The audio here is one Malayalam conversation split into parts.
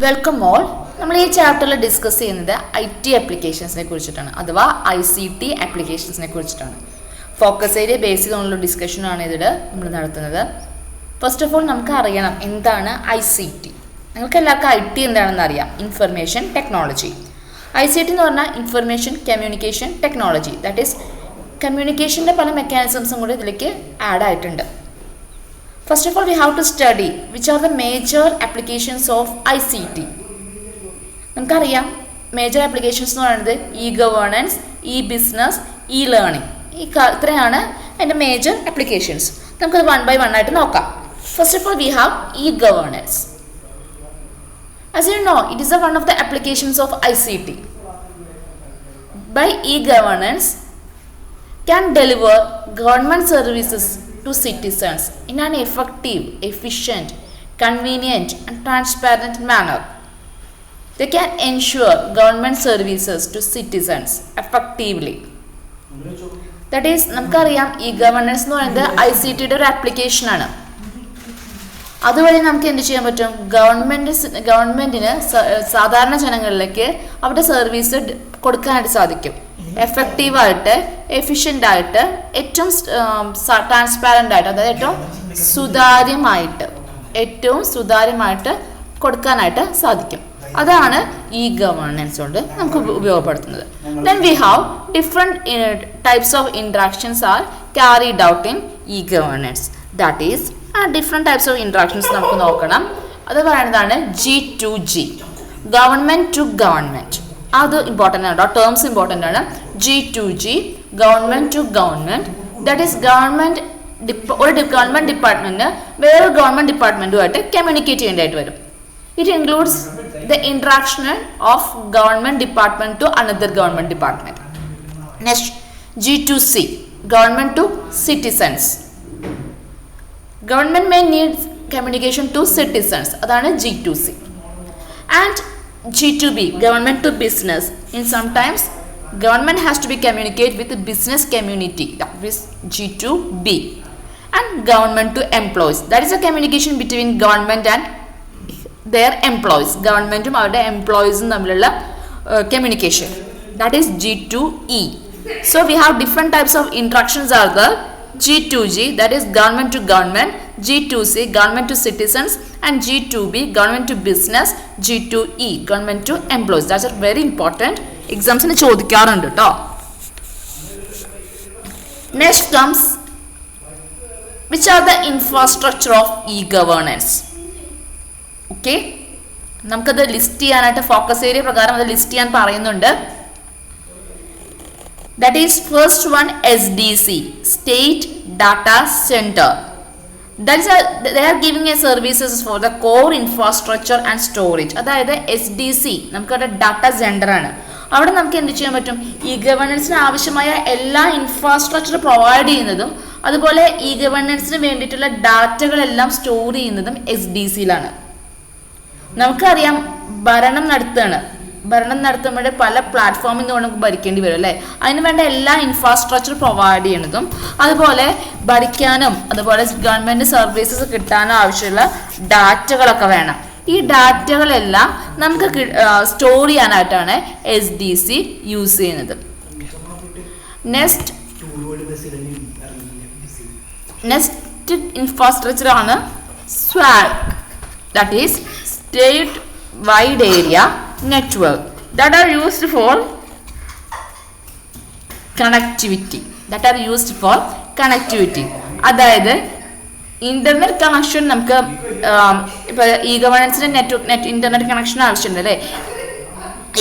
Welcome all. നമ്മൾ ഈ ചാപ്റ്ററിൽ ഡിസ്കസ് ചെയ്യുന്നത് IT ആപ്ലിക്കേഷൻസിനെ കുറിച്ചിട്ടാണ്, അഥവാ ICT ആപ്ലിക്കേഷൻസിനെ കുറിച്ചിട്ടാണ്. ഫോക്കസ് ഏരിയ ബേസ് ചെയ്തുള്ള ഡിസ്കഷനാണ് ഇതിൽ നമ്മൾ നടത്തുന്നത്. ഫസ്റ്റ് ഓഫ് ഓൾ നമുക്ക് അറിയണം എന്താണ് ICT. നിങ്ങൾക്ക് എല്ലാവർക്കും IT എന്താണെന്ന് അറിയാം, ഇൻഫർമേഷൻ ടെക്നോളജി. ICT എന്ന് പറഞ്ഞാൽ information communication technology, that is കമ്മ്യൂണിക്കേഷൻ്റെ പല മെക്കാനിസംസും കൂടി ഇതിലേക്ക് ആഡ് ആയിട്ടുണ്ട്. First of all, we have to study which are the major applications of ICT. നമുക്കറിയാം മേജർ ആപ്ലിക്കേഷൻസ് എന്ന് പറയുന്നത് ഗവേണൻസ്, ബിസിനസ്, ലേണിംഗ്. ഇത്രയാണ് അതിൻ്റെ മേജർ ആപ്ലിക്കേഷൻസ്. നമുക്കത് വൺ ബൈ വൺ ആയിട്ട് നോക്കാം. First of all we have governance. As you know, it is one of the applications of ICT. By governance can deliver government services to citizens in an effective, efficient, convenient and transparent manner. They can ensure government services to citizens effectively. That is, നമുക്കറിയാം ഗവേണൻസ് എന്ന് പറയുന്നത് ICTയുടെ ഒരു ആപ്ലിക്കേഷനാണ്. അതുവഴി നമുക്ക് എന്ത് ചെയ്യാൻ പറ്റും? ഗവൺമെൻറ്റിന് സാധാരണ ജനങ്ങളിലേക്ക് അവരുടെ സർവീസ് കൊടുക്കാനായിട്ട് സാധിക്കും. എഫക്റ്റീവായിട്ട്, എഫിഷ്യൻ്റായിട്ട്, ഏറ്റവും ട്രാൻസ്പാരൻ്റ് ആയിട്ട്, അതായത് ഏറ്റവും സുതാര്യമായിട്ട് കൊടുക്കാനായിട്ട് സാധിക്കും. അതാണ് ഗവേണൻസ് കൊണ്ട് നമുക്ക് ഉപയോഗപ്പെടുത്തുന്നത്. Then we have different types of interactions are carried out in governance. That is ആ ഡിഫറെൻറ്റ് ടൈപ്സ് ഓഫ് ഇൻട്രാക്ഷൻസ് നമുക്ക് നോക്കണം. അത് പറയുന്നതാണ് G2G, ഗവൺമെൻറ് ടു ഗവൺമെൻറ്. അത് ഇമ്പോർട്ടൻ്റ് ആണ്, ടേംസ് ഇമ്പോർട്ടൻ്റ് ആണ്. G2G, government to government. That is ഒരു ഗവൺമെൻറ് ഡിപ്പാർട്ട്മെൻറ്റ് വേറൊരു ഗവൺമെൻറ് ഡിപ്പാർട്ട്മെൻറ്റുമായിട്ട് കമ്മ്യൂണിക്കേറ്റ് ചെയ്യേണ്ടതായിട്ട് വരും. It includes the interaction of government department to another government department. Next G2C, government to citizens. Government may need communication to citizens, അതാണ് G2C. And G2B, government to business. In sometimes government has to be communicate with the business community, that is G2B. And government to employees, that is a communication between government and their employees. ഗവൺമെൻറ്റും അവരുടെ എംപ്ലോയീസും തമ്മിലുള്ള communication, that is G2E. So we have different types of interactions are there. G2G, that is government to government. G2C, government to citizens. And G2B, government to business. G2E, government to employees. That's a very important. Exams ചോദിക്കാറുണ്ട് കേട്ടോ. Next comes, which are the infrastructure of governance. Okay, നമുക്കത് ലിസ്റ്റ് ചെയ്യാനായിട്ട് ഫോക്കസ് ഏരിയ പ്രകാരം അത് ലിസ്റ്റ് ചെയ്യാൻ പറയുന്നുണ്ട്. That is first one SDC, State Data Center. That is they are giving a services for the core infrastructure and storage. അതായത് SDC നമുക്കവിടെ ഡാറ്റാ സെന്റർ ആണ്. അവിടെ നമുക്ക് എന്ത് ചെയ്യാൻ പറ്റും? ഗവേണൻസിന് ആവശ്യമായ എല്ലാ ഇൻഫ്രാസ്ട്രക്ചർ പ്രൊവൈഡ് ചെയ്യുന്നതും അതുപോലെ ഗവേണൻസിന് വേണ്ടിയിട്ടുള്ള ഡാറ്റകളെല്ലാം സ്റ്റോർ ചെയ്യുന്നതും SDCയിലാണ്. നമുക്കറിയാം ഭരണം നടത്തുമ്പോൾ പല പ്ലാറ്റ്ഫോമിൽ നിന്ന് നമുക്ക് ഭരിക്കേണ്ടി വരും അല്ലേ. അതിന് വേണ്ട എല്ലാ ഇൻഫ്രാസ്ട്രക്ചർ പ്രൊവൈഡ് ചെയ്യണതും അതുപോലെ ഭരിക്കാനും അതുപോലെ ഗവൺമെൻറ് സർവീസസ് കിട്ടാനും ആവശ്യമുള്ള ഡാറ്റകളൊക്കെ വേണം. ഈ ഡാറ്റകളെല്ലാം നമുക്ക് സ്റ്റോർ ചെയ്യാനായിട്ടാണ് SDC യൂസ് ചെയ്യുന്നത്. നെക്സ്റ്റ് ഇൻഫ്രാസ്ട്രക്ചർ ആണ് SWAG, that is state wide area network, that are used for connectivity. അതായത് ഇന്റർനെറ്റ് കണക്ഷൻ നമുക്ക് ഇപ്പോൾ ഗവേണൻസിന് ഇന്റർനെറ്റ് കണക്ഷൻ ആവശ്യമുണ്ട് അല്ലേ.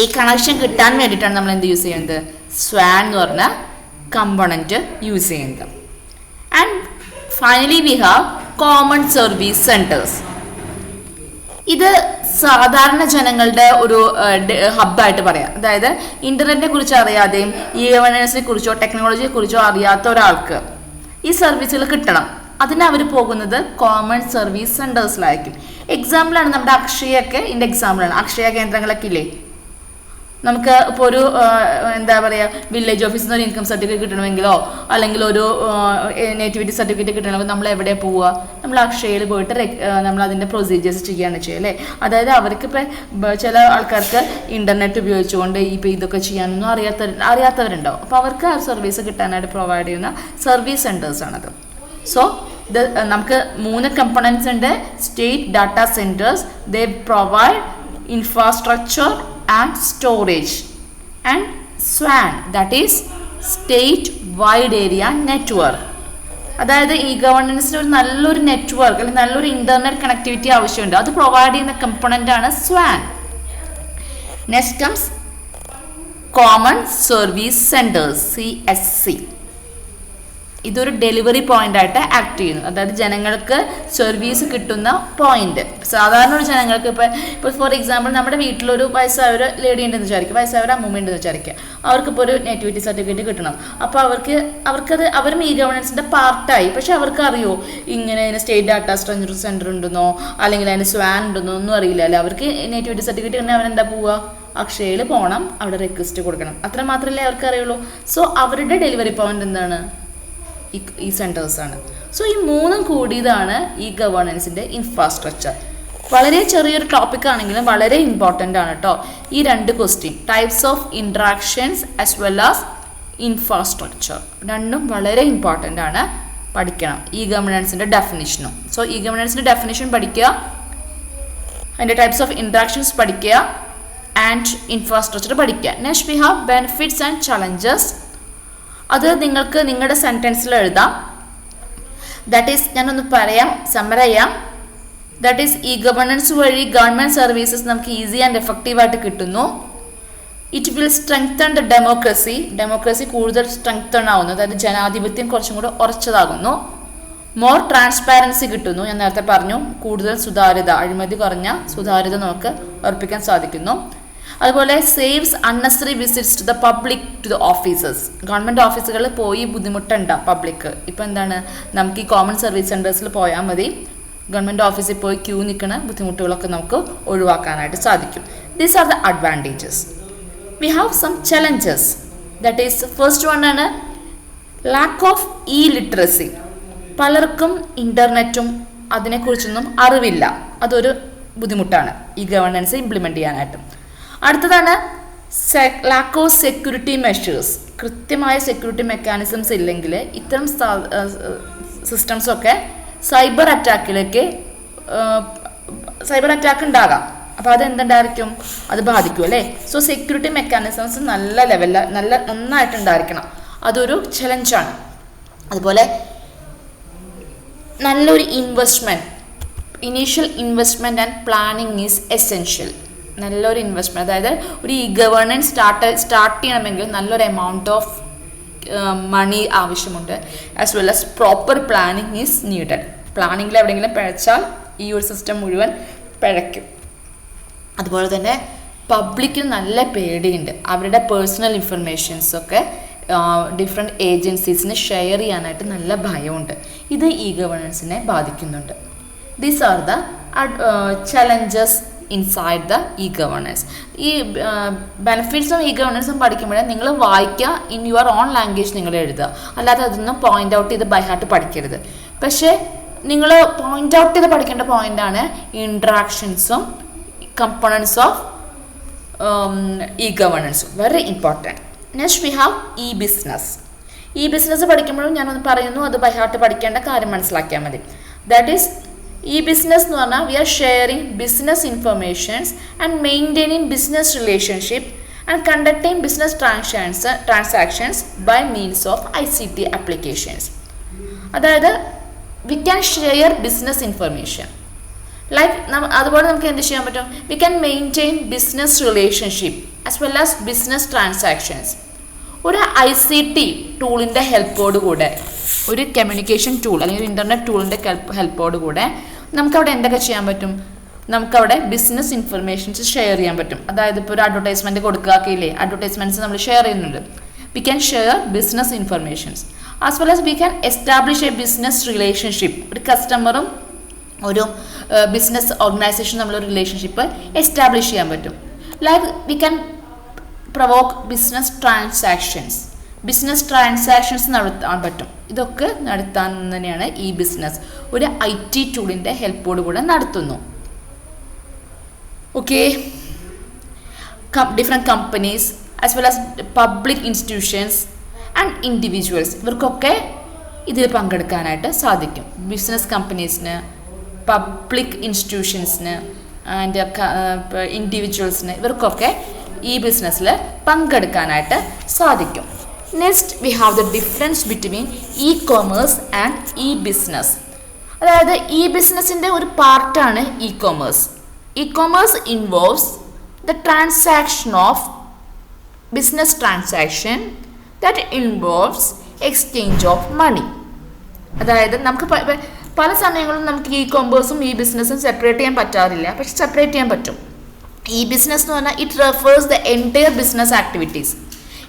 ഈ കണക്ഷൻ കിട്ടാൻ വേണ്ടിയിട്ടാണ് നമ്മൾ എന്ത് യൂസ് ചെയ്യുന്നത്? SWAN എന്ന് പറഞ്ഞ കമ്പോണൻറ്റ് യൂസ് ചെയ്യുന്നത്. And finally we have common service centres. ഇത് സാധാരണ ജനങ്ങളുടെ ഒരു ഹബ്ബായിട്ട് പറയാം. അതായത് ഇൻ്റർനെറ്റിനെ കുറിച്ച് അറിയാതെയും ഗവേണൻസിനെ കുറിച്ചോ ടെക്നോളജിയെ കുറിച്ചോ അറിയാത്ത ഒരാൾക്ക് ഈ സർവീസുകൾ കിട്ടണം. അതിന് അവർ പോകുന്നത് കോമൺ സർവീസ് സെൻറ്റേഴ്സിലായിരിക്കും. എക്സാമ്പിളാണ് നമ്മുടെ അക്ഷയൊക്കെ ഇതിൻ്റെ എക്സാമ്പിളാണ്. അക്ഷയ കേന്ദ്രങ്ങളൊക്കെ ഇല്ലേ, നമുക്ക് ഇപ്പോൾ ഒരു എന്താ പറയുക വില്ലേജ് ഓഫീസിൽ നിന്ന് ഒരു ഇൻകം സർട്ടിഫിക്കറ്റ് കിട്ടണമെങ്കിലോ അല്ലെങ്കിൽ ഒരു നേറ്റിവിറ്റി സർട്ടിഫിക്കറ്റ് കിട്ടണമെങ്കിൽ നമ്മൾ എവിടെ പോവുക? നമ്മൾ അക്ഷയയിൽ പോയിട്ട് നമ്മൾ അതിൻ്റെ പ്രൊസീജിയേഴ്സ് ചെയ്യുകയാണ് ചെയ്യുക അല്ലേ. അതായത് അവർക്കിപ്പോൾ ചില ആൾക്കാർക്ക് ഇൻ്റർനെറ്റ് ഉപയോഗിച്ചുകൊണ്ട് ഇപ്പോൾ ഇതൊക്കെ ചെയ്യാനൊന്നും അറിയാത്തവരുണ്ടാവും. അപ്പോൾ അവർക്ക് ആ സർവീസ് കിട്ടാനായിട്ട് പ്രൊവൈഡ് ചെയ്യുന്ന സർവീസ് സെൻറ്റേഴ്സാണത്. സോ നമുക്ക് 3 കമ്പണൻസ് ഉണ്ട്. State data centres, they provide infrastructure and storage, and SWAN, that is state wide area network. അതായത് ഈ ഗവേണൻസിന് ഒരു നല്ലൊരു നെറ്റ്വർക്ക് അല്ലെങ്കിൽ നല്ലൊരു ഇന്റർനെറ്റ് കണക്ടിവിറ്റി ആവശ്യമുണ്ട്. അത് പ്രൊവൈഡ് ചെയ്യുന്ന കമ്പണന്റ് ആണ് SWAN. Next comes common service centres, CSC. ഇതൊരു ഡെലിവറി പോയിന്റ് ആയിട്ട് ആക്ട് ചെയ്യുന്നു. അതായത് ജനങ്ങൾക്ക് സർവീസ് കിട്ടുന്ന പോയിന്റ്. സാധാരണ ഒരു ജനങ്ങൾക്ക് ഇപ്പോൾ ഫോർ എക്സാമ്പിൾ നമ്മുടെ വീട്ടിലൊരു വയസ്സായൊരു ലേഡി ഉണ്ടെന്ന് വിചാരിക്കുക, വയസ്സായൊരു അമ്മൂമ്മ ഉണ്ടെന്ന് വിചാരിക്കുക. അവർക്കിപ്പോൾ ഒരു നേറ്റിവിറ്റി സർട്ടിഫിക്കറ്റ് കിട്ടണം. അപ്പോൾ അവർക്കത് അവരും ഈ ഗവേണൻസിൻ്റെ പാർട്ടായി. പക്ഷെ അവർക്ക് അറിയോ ഇങ്ങനെ അതിന് സ്റ്റേറ്റ് ഡാറ്റാ സെൻറ്റർ ഉണ്ടെന്നോ അല്ലെങ്കിൽ അതിന് SWAN ഉണ്ടെന്നോ ഒന്നും അറിയില്ല അല്ലേ. അവർക്ക് നേറ്റിവിറ്റി സർട്ടിഫിക്കറ്റ് ഉണ്ടെങ്കിൽ അവരെന്താ പോവുക? അക്ഷയയിൽ പോകണം, അവിടെ റിക്വസ്റ്റ് കൊടുക്കണം. അത്ര മാത്രമല്ലേ അവർക്ക് അറിയുള്ളൂ. സോ അവരുടെ ഡെലിവറി പോയിന്റ് എന്താണ്? ഈ സെൻറ്റേഴ്സാണ്. സോ ഈ 3 കൂടിയതാണ് ഈ ഗവേണൻസിൻ്റെ ഇൻഫ്രാസ്ട്രക്ചർ. വളരെ ചെറിയൊരു ടോപ്പിക് ആണെങ്കിലും വളരെ ഇമ്പോർട്ടൻ്റ് ആണ് കേട്ടോ. ഈ 2 question, types of interactions as well as infrastructure, രണ്ടും വളരെ ഇമ്പോർട്ടൻ്റ് ആണ്, പഠിക്കണം. ഈ ഗവേണൻസിൻ്റെ ഡെഫിനിഷനും. സോ ഈ ഗവേണൻസിൻ്റെ ഡെഫിനിഷൻ പഠിക്കുക, അതിൻ്റെ ടൈപ്സ് ഓഫ് ഇൻട്രാക്ഷൻസ് പഠിക്കുക, ആൻഡ് ഇൻഫ്രാസ്ട്രക്ചർ പഠിക്കുക. Next we have benefits and challenges. അത് നിങ്ങൾക്ക് നിങ്ങളുടെ സെൻറ്റൻസിൽ എഴുതാം. ദാറ്റ് ഈസ്, ഞാനൊന്ന് പറയാം, സമ്മർ ചെയ്യാം. ദാറ്റ് ഈസ്, ഈ ഗവേണൻസ് വഴി ഗവൺമെൻറ് സർവീസസ് നമുക്ക് ഈസി ആൻഡ് എഫക്റ്റീവായിട്ട് കിട്ടുന്നു. It will strengthen the democracy കൂടുതൽ സ്ട്രെങ്തൺ ആവുന്നു, അതായത് ജനാധിപത്യം കുറച്ചും കൂടെ ഉറച്ചതാകുന്നു. മോർ ട്രാൻസ്പാരൻസി കിട്ടുന്നു, ഞാൻ നേരത്തെ പറഞ്ഞു, കൂടുതൽ സുതാര്യത, അഴിമതി കുറഞ്ഞ സുതാര്യത നമുക്ക് ഉറപ്പിക്കാൻ സാധിക്കുന്നു. അതുപോലെ saves unnecessary visits to the public to the offices. Government ഓഫീസുകളിൽ പോയി ബുദ്ധിമുട്ടുണ്ട പബ്ലിക്. ഇപ്പോൾ എന്താണ്, നമുക്ക് ഈ കോമൺ സർവീസ് സെൻറ്റേഴ്സിൽ പോയാൽ മതി. ഗവൺമെൻറ് ഓഫീസിൽ പോയി ക്യൂ നിൽക്കുന്ന ബുദ്ധിമുട്ടുകളൊക്കെ നമുക്ക് ഒഴിവാക്കാനായിട്ട് സാധിക്കും. These are the advantages. We have some challenges. That is, first one ആണ് ലാക്ക് ഓഫ് ലിറ്ററസി. പലർക്കും ഇൻ്റർനെറ്റും അതിനെക്കുറിച്ചൊന്നും അറിവില്ല. അതൊരു ബുദ്ധിമുട്ടാണ് ഈ ഗവേണൻസ് ഇംപ്ലിമെൻറ്റ് ചെയ്യാനായിട്ട്. അടുത്തതാണ് ലാക്ക് ഓഫ് സെക്യൂരിറ്റി മെഷേഴ്സ്. കൃത്യമായ സെക്യൂരിറ്റി മെക്കാനിസംസ് ഇല്ലെങ്കിൽ ഇത്തരം സിസ്റ്റംസൊക്കെ സൈബർ അറ്റാക്ക് ഉണ്ടാകാം. അപ്പോൾ അതെന്തുണ്ടായിരിക്കും? അത് ബാധിക്കും അല്ലേ. സോ സെക്യൂരിറ്റി മെക്കാനിസംസ് നന്നായിട്ടുണ്ടായിരിക്കണം. അതൊരു ചലഞ്ചാണ്. അതുപോലെ നല്ലൊരു initial investment and planning is essential. നല്ലൊരു ഇൻവെസ്റ്റ്മെൻറ്റ്, അതായത് ഒരു ഈ ഗവേണൻസ് സ്റ്റാർട്ട് ചെയ്യണമെങ്കിൽ നല്ലൊരു എമൗണ്ട് ഓഫ് മണി ആവശ്യമുണ്ട്. As well as proper planning is needed. പ്ലാനിങ്ങിൽ എവിടെയെങ്കിലും പിഴച്ചാൽ ഈ ഒരു സിസ്റ്റം മുഴുവൻ പിഴയ്ക്കും. അതുപോലെ തന്നെ പബ്ലിക്കിന് നല്ല പേടിയുണ്ട്. അവരുടെ പേഴ്സണൽ ഇൻഫർമേഷൻസൊക്കെ ഡിഫറെൻറ്റ് ഏജൻസീസിന് ഷെയർ ചെയ്യാനായിട്ട് നല്ല ഭയമുണ്ട്. ഇത് ഈ ഗവേണൻസിനെ ബാധിക്കുന്നുണ്ട്. These are the challenges inside the governance. ഈ ബെനിഫിറ്റ്സും ഗവേണൻസും പഠിക്കുമ്പോഴേ നിങ്ങൾ വായിക്കുക, ഇൻ യുവർ ഓൺ ലാംഗ്വേജ് നിങ്ങൾ എഴുതുക. അല്ലാതെ അതൊന്നും പോയിന്റ് ഔട്ട് ചെയ്ത് ബൈ ഹാർട്ട് പഠിക്കരുത്. പക്ഷേ നിങ്ങൾ പോയിന്റ് ഔട്ട് ചെയ്ത് പഠിക്കേണ്ട പോയിന്റാണ് ഇൻട്രാക്ഷൻസും കമ്പോണൻസ് ഓഫ് ഗവേണൻസും. Very important. Next we have business പഠിക്കുമ്പോഴും ഞാനൊന്ന് പറയുന്നു, അത് ബൈ ഹാർട്ട് പഠിക്കേണ്ട കാര്യം മനസ്സിലാക്കിയാൽ മതി. ദാറ്റ് ഈസ്, ബിസിനസ് എന്ന് പറഞ്ഞാൽ we are sharing business informations and maintaining business relationship and conducting business transactions by means of ICT applications. അതായത് we can share business information like, അതുപോലെ നമുക്ക് എന്ത് ചെയ്യാൻ പറ്റും? We can maintain business relationship as well as business transactions. ഒരു ICT ടൂളിൻ്റെ ഹെൽപ്പോടുകൂടെ, ഒരു കമ്മ്യൂണിക്കേഷൻ ടൂൾ അല്ലെങ്കിൽ ഒരു ഇൻ്റർനെറ്റ് ടൂളിൻ്റെ ഹെൽപ്പോടുകൂടെ നമുക്കവിടെ എന്തൊക്കെ ചെയ്യാൻ പറ്റും? നമുക്കവിടെ ബിസിനസ് ഇൻഫർമേഷൻസ് ഷെയർ ചെയ്യാൻ പറ്റും. അതായത് ഇപ്പോൾ ഒരു അഡ്വർടൈസ്മെൻറ്റ് കൊടുക്കുകയില്ലേ, അഡ്വർടൈസ്മെൻറ്റ്സ് നമ്മൾ ഷെയർ ചെയ്യുന്നുണ്ട്. V can share business informations as well as we can establish A business relationship. ഒരു കസ്റ്റമറും ഒരു ബിസിനസ് ഓർഗനൈസേഷൻ നമ്മളൊരു റിലേഷൻഷിപ്പ് എസ്റ്റാബ്ലിഷ് ചെയ്യാൻ പറ്റും. Like we can provoke business transactions നടത്താൻ പറ്റും. ഇതൊക്കെ നടത്താൻ തന്നെയാണ് ഈ ബിസിനസ് ഒരു IT ടൂളിൻ്റെ ഹെൽപ്പോട് കൂടെ നടത്തുന്നു. Okay, different companies as well as public institutions and individuals ഇവർക്കൊക്കെ ഇതിൽ പങ്കെടുക്കാനായിട്ട് സാധിക്കും. ബിസിനസ് കമ്പനീസിന്, പബ്ലിക് ഇൻസ്റ്റിറ്റ്യൂഷൻസിന് ആൻഡ് ഇൻഡിവിജ്വൽസിന് ഇവർക്കൊക്കെ ഈ ബിസിനസ്സിൽ പങ്കെടുക്കാനായിട്ട് സാധിക്കും. Next we have the difference between e-commerce and e-business. അതായത് ഈ ബിസിനസ്സിൻ്റെ ഒരു പാർട്ടാണ് e-commerce. e-commerce involves the transaction of business transaction that involves exchange of money. അതായത് നമുക്ക് പല സമയങ്ങളിലും നമുക്ക് e-commerceഉം ഈ ബിസിനസ്സും സെപ്പറേറ്റ് ചെയ്യാൻ പറ്റാറില്ല, പക്ഷെ സെപ്പറേറ്റ് ചെയ്യാൻ പറ്റും. ഈ ബിസിനസ് എന്ന് പറഞ്ഞാൽ it refers the entire business activities,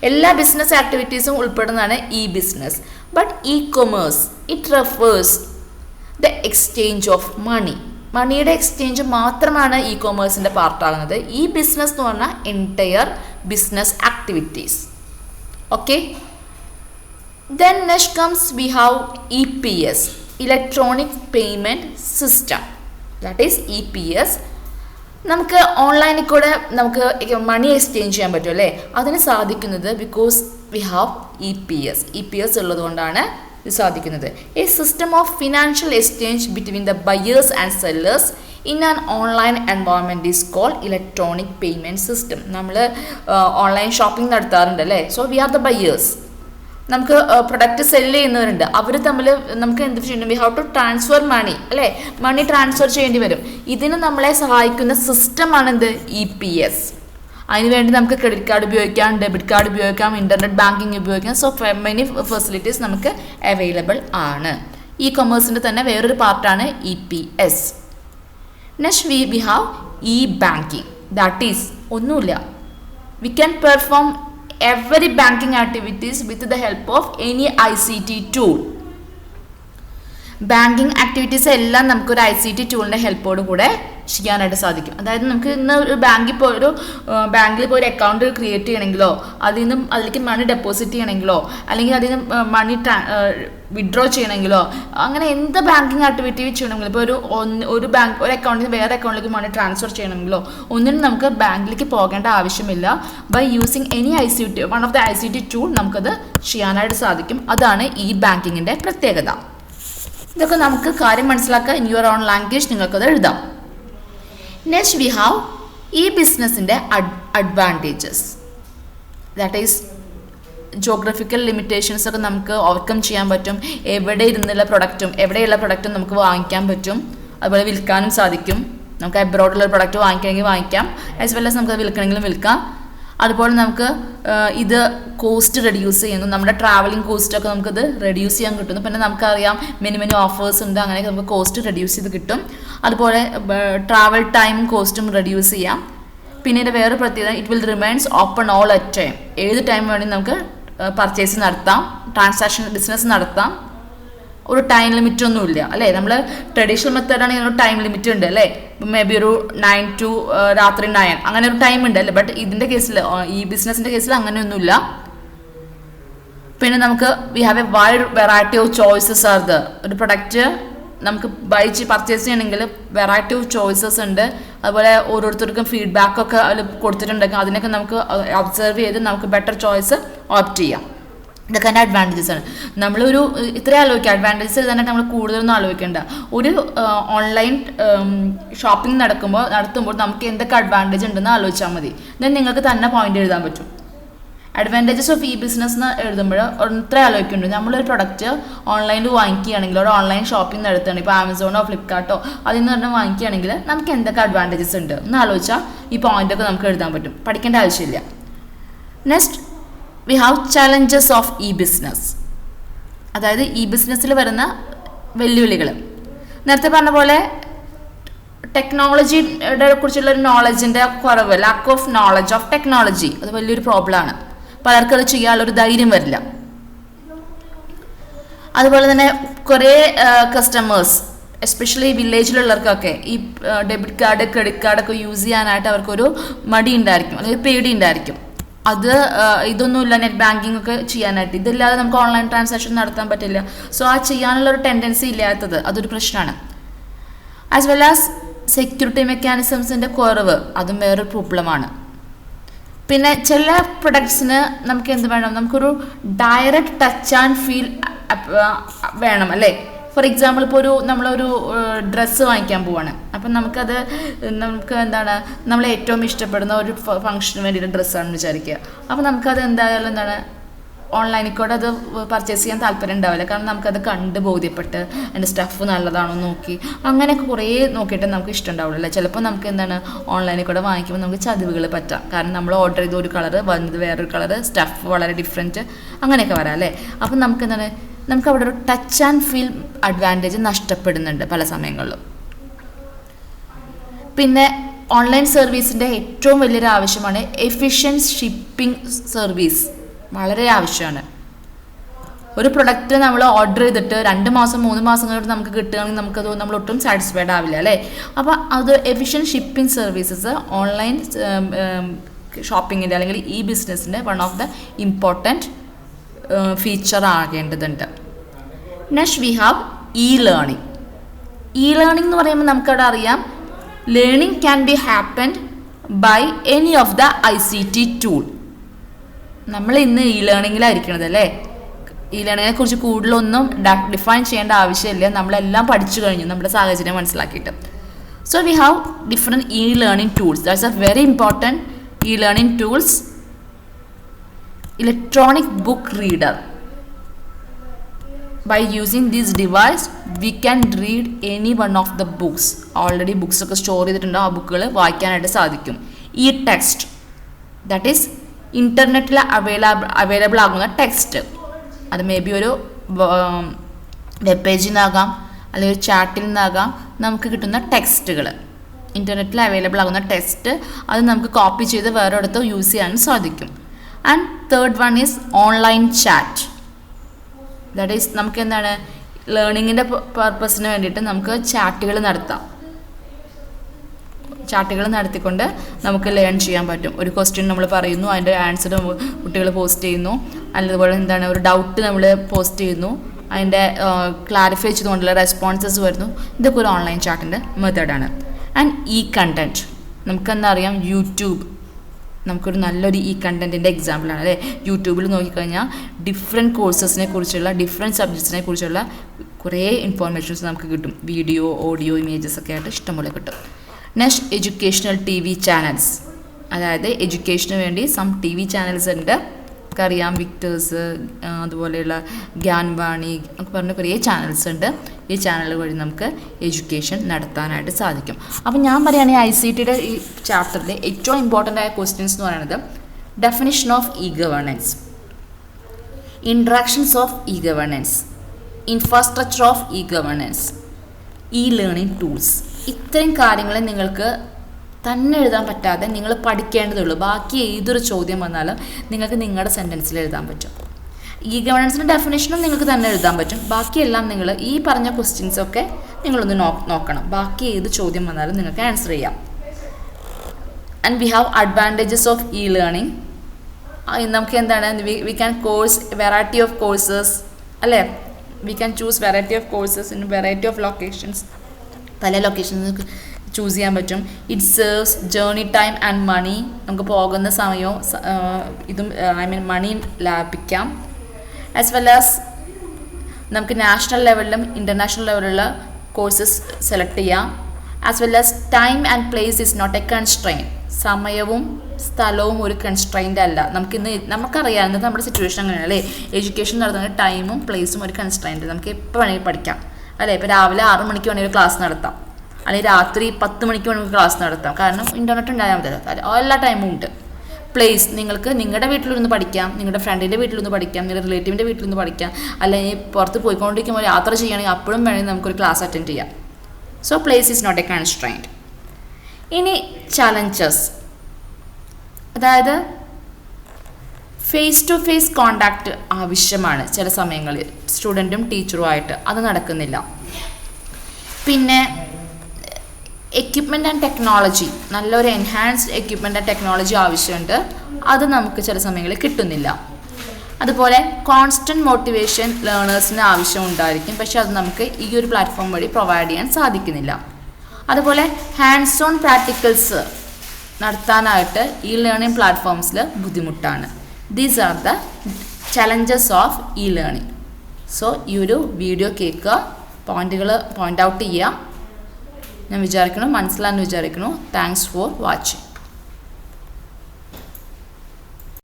എല്ലാ ബിസിനസ് ആക്ടിവിറ്റീസും ഉൾപ്പെടുന്നതാണ് ഈ business. But e-commerce it refers the exchange of മണിയുടെ എക്സ്ചേഞ്ച് മാത്രമാണ് e-commerceൻ്റെ പാർട്ടാകുന്നത്. ഈ ബിസിനസ് എന്ന് പറഞ്ഞാൽ entire business activities. Okay, then next comes we have EPS, electronic payment system, that is EPS. നമുക്ക് ഓൺലൈനിൽ കൂടെ നമുക്ക് മണി എക്സ്ചേഞ്ച് ചെയ്യാൻ പറ്റും അല്ലേ? അതിന് സാധിക്കുന്നത് ബിക്കോസ് വി ഹാവ് EPS ഉള്ളതുകൊണ്ടാണ് ഇത് സാധിക്കുന്നത്. A system of financial exchange between the buyers and sellers in an online environment is called electronic payment system. നമ്മൾ ഓൺലൈൻ ഷോപ്പിംഗ് നടത്താറുണ്ട് അല്ലേ? So we are the buyers. നമുക്ക് പ്രൊഡക്റ്റ് സെല്ല് ചെയ്യുന്നവരുണ്ട്, അവർ തമ്മിൽ നമുക്ക് എന്ത് ചെയ്യണം? We have to transfer money അല്ലേ? മണി ട്രാൻസ്ഫർ ചെയ്യേണ്ടി വരും. ഇതിന് നമ്മളെ സഹായിക്കുന്ന സിസ്റ്റമാണ് എന്ത്? EPS. അതിനുവേണ്ടി നമുക്ക് ക്രെഡിറ്റ് കാർഡ് ഉപയോഗിക്കാം, ഡെബിറ്റ് കാർഡ് ഉപയോഗിക്കാം, ഇൻ്റർനെറ്റ് ബാങ്കിങ് ഉപയോഗിക്കാം. സോ മെനി ഫെസിലിറ്റീസ് നമുക്ക് അവൈലബിൾ ആണ്. e-commerceൻ്റെ തന്നെ വേറൊരു പാർട്ടാണ് EPS. Next we have e-banking. That is ഒന്നുമില്ല, we can perform every banking activities with the help of any ICT tool. Banking activities എല്ലാം നമുക്കൊരു ICT ടൂളിൻ്റെ ഹെൽപ്പോട് കൂടെ ചെയ്യാനായിട്ട് സാധിക്കും. അതായത് നമുക്ക് ഇന്ന് ഒരു ബാങ്കിൽ പോയി ഒരു അക്കൗണ്ട് ക്രിയേറ്റ് ചെയ്യണമെങ്കിലോ അതിലേക്ക് മണി ഡെപ്പോസിറ്റ് ചെയ്യണമെങ്കിലോ അല്ലെങ്കിൽ അതിൽ നിന്ന് മണി വിഡ്രോ ചെയ്യണമെങ്കിലോ അങ്ങനെ എന്ത് ബാങ്കിങ് ആക്ടിവിറ്റി ചെയ്യണമെങ്കിലും ഇപ്പോൾ ഒരു അക്കൗണ്ടിൽ നിന്ന് വേറെ അക്കൗണ്ടിലേക്ക് മണി ട്രാൻസ്ഫർ ചെയ്യണമെങ്കിലോ ഒന്നിനും നമുക്ക് ബാങ്കിലേക്ക് പോകേണ്ട ആവശ്യമില്ല. By using any one of the ICT tool നമുക്കത് ചെയ്യാനായിട്ട് സാധിക്കും. അതാണ് ഈ ബാങ്കിങ്ങിൻ്റെ പ്രത്യേകത. ഇതൊക്കെ നമുക്ക് കാര്യം മനസ്സിലാക്കുക. ഇൻ യുവർ ഓൺ ലാംഗ്വേജ് നിങ്ങൾക്കത് എഴുതാം. നെക്സ്റ്റ് വി ഹാവ് ഈ ബിസിനസ്സിൻ്റെ advantages. That is geographical limitations ഒക്കെ നമുക്ക് ഓവർകം ചെയ്യാൻ പറ്റും. എവിടെയുള്ള പ്രൊഡക്റ്റും നമുക്ക് വാങ്ങിക്കാൻ പറ്റും, അതുപോലെ വിൽക്കാനും സാധിക്കും. നമുക്ക് അബ്രോഡിലുള്ള പ്രൊഡക്റ്റ് വാങ്ങിക്കണമെങ്കിൽ വാങ്ങിക്കാം, ആസ് വെൽ ആസ് നമുക്കത് വിൽക്കണമെങ്കിലും വിൽക്കാം. അതുപോലെ നമുക്ക് ഇത് കോസ്റ്റ് റെഡ്യൂസ് ചെയ്യുന്നു, നമ്മുടെ ട്രാവലിംഗ് കോസ്റ്റൊക്കെ നമുക്കത് റെഡ്യൂസ് ചെയ്യാൻ കിട്ടുന്നു. പിന്നെ നമുക്കറിയാം മെനി ഓഫേഴ്സ് ഉണ്ട്, അങ്ങനെയൊക്കെ നമുക്ക് കോസ്റ്റ് റെഡ്യൂസ് ചെയ്ത് കിട്ടും. അതുപോലെ ട്രാവൽ ടൈം കോസ്റ്റും റെഡ്യൂസ് ചെയ്യാം. പിന്നീട് വേറെ പ്രത്യേകത, it will remains open all at time. ഏത് ടൈം വേണമെങ്കിൽ നമുക്ക് പർച്ചേസ് നടത്താം, ബിസിനസ് നടത്താം. ഒരു ടൈം ലിമിറ്റ് ഒന്നുമില്ല അല്ലേ? നമ്മൾ ട്രഡീഷണൽ മെത്തേഡാണെങ്കിൽ ഒരു ടൈം ലിമിറ്റ് ഉണ്ട് അല്ലേ? മേ ബി ഒരു 9 to രാത്രി 9 അങ്ങനെ ഒരു ടൈം ഉണ്ട് അല്ലേ? ബട്ട് ഇതിൻ്റെ കേസിൽ, ഈ ബിസിനസ്സിൻ്റെ കേസിൽ അങ്ങനെയൊന്നുമില്ല. പിന്നെ നമുക്ക് we have A wide variety of choices are the. ഒരു പ്രൊഡക്റ്റ് നമുക്ക് പർച്ചേസ് ചെയ്യണമെങ്കിൽ വെറൈറ്റി ഓഫ് ചോയ്സസ് ഉണ്ട്. അതുപോലെ ഓരോരുത്തർക്കും ഫീഡ്ബാക്കൊക്കെ അതിൽ കൊടുത്തിട്ടുണ്ടെങ്കിൽ അതിനൊക്കെ നമുക്ക് ഒബ്സർവ് ചെയ്ത് നമുക്ക് ബെറ്റർ ചോയ്സ് ഓപ്റ്റ് ചെയ്യാം. ഇതൊക്കെ എൻ്റെ അഡ്വാൻറ്റേജസ് ആണ്. നമ്മളൊരു ഇത്രയും ആലോചിക്കുക, അഡ്വാൻറ്റേജസ് തന്നെ നമ്മൾ കൂടുതലൊന്നും ആലോചിക്കേണ്ട. ഒരു ഓൺലൈൻ ഷോപ്പിംഗ് നടത്തുമ്പോൾ നമുക്ക് എന്തൊക്കെ അഡ്വാൻറ്റേജ് ഉണ്ടെന്ന് ആലോചിച്ചാൽ മതി. ദെൻ നിങ്ങൾക്ക് തന്നെ പോയിന്റ് എഴുതാൻ പറ്റും. അഡ്വാൻറ്റേജസ് ഓഫ് ഈ ബിസിനസ് എന്ന് എഴുതുമ്പോൾ ഇത്ര ആലോചിക്കുന്നുണ്ട്. നമ്മളൊരു പ്രൊഡക്റ്റ് ഓൺലൈനിൽ വാങ്ങിക്കുകയാണെങ്കിൽ, ഒരു ഓൺലൈൻ ഷോപ്പിംഗ് നടത്തുകയാണെങ്കിൽ, ഇപ്പോൾ ആമസോണോ ഫ്ലിപ്കാർട്ടോ അതിൽ നിന്ന് തന്നെ വാങ്ങിക്കുകയാണെങ്കിൽ നമുക്ക് എന്തൊക്കെ അഡ്വാൻറ്റേജസ് ഉണ്ട് എന്ന് ആലോചിച്ചാൽ ഈ പോയിന്റൊക്കെ നമുക്ക് എഴുതാൻ പറ്റും, പഠിക്കേണ്ട ആവശ്യമില്ല. Next we have challenges of ഈ ബിസിനസ്. അതായത് ഈ ബിസിനസ്സിൽ വരുന്ന വെല്ലുവിളികൾ. നേരത്തെ പറഞ്ഞ പോലെ ടെക്നോളജിയുടെ കുറിച്ചുള്ള ഒരു നോളജിൻ്റെ കുറവ്, lack of knowledge of technology, അത് വലിയൊരു പ്രോബ്ലമാണ്. പലർക്കും അത് ചെയ്യാനുള്ളൊരു ധൈര്യം വരില്ല. അതുപോലെ തന്നെ കുറേ കസ്റ്റമേഴ്സ്, എസ്പെഷ്യലി വില്ലേജിലുള്ളവർക്കൊക്കെ ഈ ഡെബിറ്റ് കാർഡ് ക്രെഡിറ്റ് കാർഡൊക്കെ യൂസ് ചെയ്യാനായിട്ട് അവർക്കൊരു മടി ഉണ്ടായിരിക്കും, അല്ലെങ്കിൽ പേടി ഉണ്ടായിരിക്കും. അത് ഇതൊന്നുമില്ല, നെറ്റ് ബാങ്കിങ് ഒക്കെ ചെയ്യാനായിട്ട്. ഇതില്ലാതെ നമുക്ക് ഓൺലൈൻ ട്രാൻസാക്ഷൻ നടത്താൻ പറ്റില്ല. സോ ആ ചെയ്യാനുള്ള ഒരു ടെൻഡൻസി ഇല്ലാത്തത് അതൊരു പ്രശ്നമാണ്. ആസ് വെൽ ആസ് സെക്യൂരിറ്റി മെക്കാനിസംസിൻ്റെ കുറവ്, അതും വേറൊരു പ്രോബ്ലമാണ്. പിന്നെ ചില പ്രൊഡക്ട്സിന് നമുക്ക് എന്ത് വേണം, നമുക്കൊരു ഡയറക്റ്റ് ടച്ച് ആൻഡ് ഫീൽ വേണം അല്ലേ. ഫോർ എക്സാമ്പിൾ ഇപ്പോൾ നമ്മളൊരു ഡ്രസ്സ് വാങ്ങിക്കാൻ പോവാണ്. അപ്പം നമുക്ക് എന്താണ്, നമ്മൾ ഏറ്റവും ഇഷ്ടപ്പെടുന്ന ഒരു ഫംഗ്ഷന് വേണ്ടിയിട്ട് ഡ്രസ്സാണെന്ന് വിചാരിക്കുക. അപ്പോൾ നമുക്കത് എന്തായാലും ഓൺലൈനിൽ കൂടെ അത് പർച്ചേസ് ചെയ്യാൻ താല്പര്യം ഉണ്ടാവില്ല. കാരണം നമുക്കത് കണ്ട് ബോധ്യപ്പെട്ട് അതിൻ്റെ സ്റ്റഫ് നല്ലതാണോ നോക്കി അങ്ങനെയൊക്കെ കുറേ നോക്കിയിട്ട് നമുക്ക് ഇഷ്ടം ഉണ്ടാവില്ല. ചിലപ്പോൾ നമുക്ക് ഓൺലൈനിൽ കൂടെ വാങ്ങിക്കുമ്പോൾ നമുക്ക് ചതിവുകൾ പറ്റാം. കാരണം നമ്മൾ ഓർഡർ ചെയ്ത ഒരു കളറ് വന്നത് വേറൊരു കളറ്, സ്റ്റഫ് വളരെ ഡിഫറെൻറ്റ്, അങ്ങനെയൊക്കെ വരാം അല്ലേ. അപ്പം നമുക്ക് അവിടെ ഒരു ടച്ച് ആൻഡ് ഫീൽ അഡ്വാൻറ്റേജ് നഷ്ടപ്പെടുന്നുണ്ട് പല സമയങ്ങളിലും. പിന്നെ ഓൺലൈൻ സർവീസിൻ്റെ ഏറ്റവും വലിയൊരു ആവശ്യമാണ് എഫിഷ്യൻറ്റ് ഷിപ്പിംഗ് സർവീസ്. വളരെ ആവശ്യമാണ്. ഒരു പ്രൊഡക്റ്റ് നമ്മൾ ഓർഡർ ചെയ്തിട്ട് 2 മാസം 3 മാസം കഴിഞ്ഞിട്ട് നമുക്ക് കിട്ടുകയാണെങ്കിൽ നമ്മൾ ഒട്ടും സാറ്റിസ്ഫൈഡ് ആവില്ല അല്ലേ. അപ്പോൾ അത് എഫിഷ്യൻറ്റ് ഷിപ്പിംഗ് സർവീസസ് ഓൺലൈൻ ഷോപ്പിങ്ങിൻ്റെ അല്ലെങ്കിൽ ഈ ബിസിനസ്സിൻ്റെ one of the important feature ആകേണ്ടതുണ്ട്. Next we have learning. Learning എന്ന് പറയുമ്പോൾ നമുക്കവിടെ അറിയാം, learning can be happened by any of the ICT tool. നമ്മൾ ഇന്ന് ലേണിങ്ങിലായിരിക്കണത് അല്ലേ. ലേണിങ്ങിനെ കുറിച്ച് കൂടുതലൊന്നും ഡിഫൈൻ ചെയ്യേണ്ട ആവശ്യമില്ല, നമ്മളെല്ലാം പഠിച്ചു കഴിഞ്ഞു നമ്മുടെ സാഹചര്യം മനസ്സിലാക്കിയിട്ട്. So we have different learning tools. That's A very important learning tools. Electronic book reader. By using this device we can read any one of the books. Already books ഒക്കെ സ്റ്റോർ ചെയ്തിട്ടുണ്ട്, ആ ബുക്കുകൾ വായിക്കാനായിട്ട് സാധിക്കും. ടെക്സ്റ്റ്, ദാറ്റ് ഈസ് ഇൻ്റർനെറ്റിൽ അവൈലബിൾ ആകുന്ന ടെക്സ്റ്റ്. അത് മേ ബി ഒരു വെബ് പേജിൽ നിന്നാകാം അല്ലെങ്കിൽ ഒരു ചാറ്റിൽ നിന്നാകാം നമുക്ക് കിട്ടുന്ന ടെക്സ്റ്റുകൾ. ഇൻ്റർനെറ്റിൽ അവൈലബിൾ ആകുന്ന ടെക്സ്റ്റ് അത് നമുക്ക് കോപ്പി ചെയ്ത് വേറെ അടുത്ത് യൂസ് ചെയ്യാനും സാധിക്കും. And third one is online chat. That is നമുക്ക് ലേണിങ്ങിൻ്റെ പർപ്പസിന് വേണ്ടിയിട്ട് നമുക്ക് ചാറ്റുകൾ നടത്താം. ചാറ്റുകൾ നടത്തിക്കൊണ്ട് നമുക്ക് ലേൺ ചെയ്യാൻ പറ്റും. ഒരു ക്വസ്റ്റ്യൻ നമ്മൾ പറയുന്നു, അതിൻ്റെ ആൻസർ കുട്ടികൾ പോസ്റ്റ് ചെയ്യുന്നു, അതുപോലെ ഒരു ഡൗട്ട് നമ്മൾ പോസ്റ്റ് ചെയ്യുന്നു, അതിൻ്റെ ക്ലാരിഫൈ ചെയ്തുകൊണ്ടുള്ള റെസ്പോൺസസ് വരുന്നു. ഇതൊക്കെ ഒരു ഓൺലൈൻ ചാറ്റിൻ്റെ മെത്തേഡാണ്. ആൻഡ് കണ്ടൻറ്റ്, നമുക്കെന്താ അറിയാം, യൂട്യൂബ് നമുക്കൊരു നല്ലൊരു കണ്ടൻറ്റിൻ്റെ എക്സാമ്പിളാണ് അല്ലേ. യൂട്യൂബിൽ നോക്കിക്കഴിഞ്ഞാൽ ഡിഫറെൻറ്റ് കോഴ്സസിനെ കുറിച്ചുള്ള ഡിഫറെൻറ്റ് സബ്ജക്ട്സിനെ കുറിച്ചുള്ള കുറേ ഇൻഫോർമേഷൻസ് നമുക്ക് കിട്ടും. വീഡിയോ, ഓഡിയോ, ഇമേജസ് ഒക്കെ ആയിട്ട് ഇഷ്ടംപോലെ കിട്ടും. Next educational TV channels. അതായത് എഡ്യൂക്കേഷന് വേണ്ടി TV ചാനൽസ് ഉണ്ട്. നമുക്കറിയാം വിക്ടേഴ്സ്, അതുപോലെയുള്ള ഗ്യാൻവാണി ഒക്കെ പറഞ്ഞ കുറേ ചാനൽസ് ഉണ്ട്. ഈ ചാനൽ വഴി നമുക്ക് എഡ്യൂക്കേഷൻ നടത്താനായിട്ട് സാധിക്കും. അപ്പം ഞാൻ പറയുകയാണെങ്കിൽ ICTയുടെ ഈ ചാപ്റ്ററിലെ ഏറ്റവും ഇമ്പോർട്ടൻ്റ് ആയ ക്വസ്റ്റ്യൻസ് എന്ന് പറയുന്നത് definition of governance, interactions of governance, infrastructure of governance, learning tools. ഇത്രയും കാര്യങ്ങൾ നിങ്ങൾക്ക് തന്നെ എഴുതാൻ പറ്റാതെ നിങ്ങൾ പഠിക്കേണ്ടതുള്ളൂ. ബാക്കി ഏതൊരു ചോദ്യം വന്നാലും നിങ്ങൾക്ക് നിങ്ങളുടെ സെൻറ്റൻസിൽ എഴുതാൻ പറ്റും. ഗവേണൻസിൻ്റെ ഡെഫിനേഷനും നിങ്ങൾക്ക് തന്നെ എഴുതാൻ പറ്റും. ബാക്കിയെല്ലാം നിങ്ങൾ ഈ പറഞ്ഞ ക്വസ്റ്റ്യൻസൊക്കെ നിങ്ങളൊന്ന് നോക്കണം. ബാക്കി ഏത് ചോദ്യം വന്നാലും നിങ്ങൾക്ക് ആൻസർ ചെയ്യാം. And we have advantages of learning. നമുക്ക് we can variety of courses അല്ലേ. We can choose variety of courses in variety of locations. പല ലൊക്കേഷൻസ് ചൂസ് ചെയ്യാൻ പറ്റും. It serves journey time and money. നമുക്ക് പോകുന്ന സമയവും ഇതും മണി ലാഭിക്കാം. ആസ് വെൽ ആസ് നമുക്ക് നാഷണൽ ലെവലിലും ഇൻ്റർനാഷണൽ ലെവലിലുള്ള കോഴ്സസ് സെലക്ട് ചെയ്യാം. As well as time and place is not a constrain. സമയവും സ്ഥലവും ഒരു കൺസ്ട്രെയിൻ്റ് അല്ല. നമുക്കറിയാം ഇന്നത്തെ നമ്മുടെ സിറ്റുവേഷൻ അങ്ങനെയാണ് അല്ലേ. എഡ്യൂക്കേഷൻ നടത്തുന്ന ടൈമും പ്ലേസും ഒരു കൺസ്ട്രെയിൻ്റ്. നമുക്ക് എപ്പോൾ വേണമെങ്കിൽ പഠിക്കാം അല്ലേ. ഇപ്പോൾ രാവിലെ 6 മണിക്ക് വേണമെങ്കിൽ ക്ലാസ് നടത്താം, അല്ലെങ്കിൽ രാത്രി 10 മണിക്ക് വേണമെങ്കിൽ ക്ലാസ് നടത്താം. കാരണം ഇൻ്റർനെറ്റ് ഉണ്ടായാൽ മതി. എല്ലാ ടൈമും ഉണ്ട്. പ്ലേസ്, നിങ്ങൾക്ക് നിങ്ങളുടെ വീട്ടിലിരുന്ന് പഠിക്കാം, നിങ്ങളുടെ ഫ്രണ്ടിൻ്റെ വീട്ടിലൊന്ന് പഠിക്കാം, നിങ്ങളുടെ റിലേറ്റീവിൻ്റെ വീട്ടിലൊന്ന് പഠിക്കാം, അല്ലെങ്കിൽ പുറത്ത് പോയിക്കൊണ്ടിരിക്കുമ്പോൾ യാത്ര ചെയ്യുകയാണെങ്കിൽ അപ്പോഴും വേണമെങ്കിൽ നമുക്കൊരു ക്ലാസ് അറ്റൻഡ് ചെയ്യാം. So place is not a constraint. ഇനി ചലഞ്ചസ്, അതായത് ഫേസ് ടു ഫേസ് കോണ്ടാക്റ്റ് ആവശ്യമാണ് ചില സമയങ്ങളിൽ സ്റ്റുഡൻറ്റും ടീച്ചറുമായിട്ട്. അത് നടക്കുന്നില്ല. പിന്നെ എക്യുപ്മെൻ്റ് ആൻഡ് ടെക്നോളജി, നല്ലൊരു എൻഹാൻസ്ഡ് എക്യുപ്മെൻ്റ് ആൻഡ് ടെക്നോളജി ആവശ്യമുണ്ട്, അത് നമുക്ക് ചില സമയങ്ങളിൽ കിട്ടുന്നില്ല. അതുപോലെ കോൺസ്റ്റൻറ്റ് മോട്ടിവേഷൻ ലേണേഴ്സിന് ആവശ്യം ഉണ്ടായിരിക്കും, പക്ഷെ അത് നമുക്ക് ഈ ഒരു പ്ലാറ്റ്ഫോം വഴി പ്രൊവൈഡ് ചെയ്യാൻ സാധിക്കുന്നില്ല. അതുപോലെ ഹാൻഡ്സ് ഓൺ പ്രാക്ടിക്കൽസ് നടത്താനായിട്ട് ഈ ലേണിംഗ് പ്ലാറ്റ്ഫോംസിൽ ബുദ്ധിമുട്ടാണ്. These are the challenges of E learning. So ഈ ഒരു വീഡിയോ കേൾക്കുക, പോയിന്റുകൾ പോയിൻ്റ് ഔട്ട് ചെയ്യുക. ഞാൻ വിചാരിക്കുന്നു മനസ്സിലായെന്ന് വിചാരിക്കുന്നു. Thanks for watching.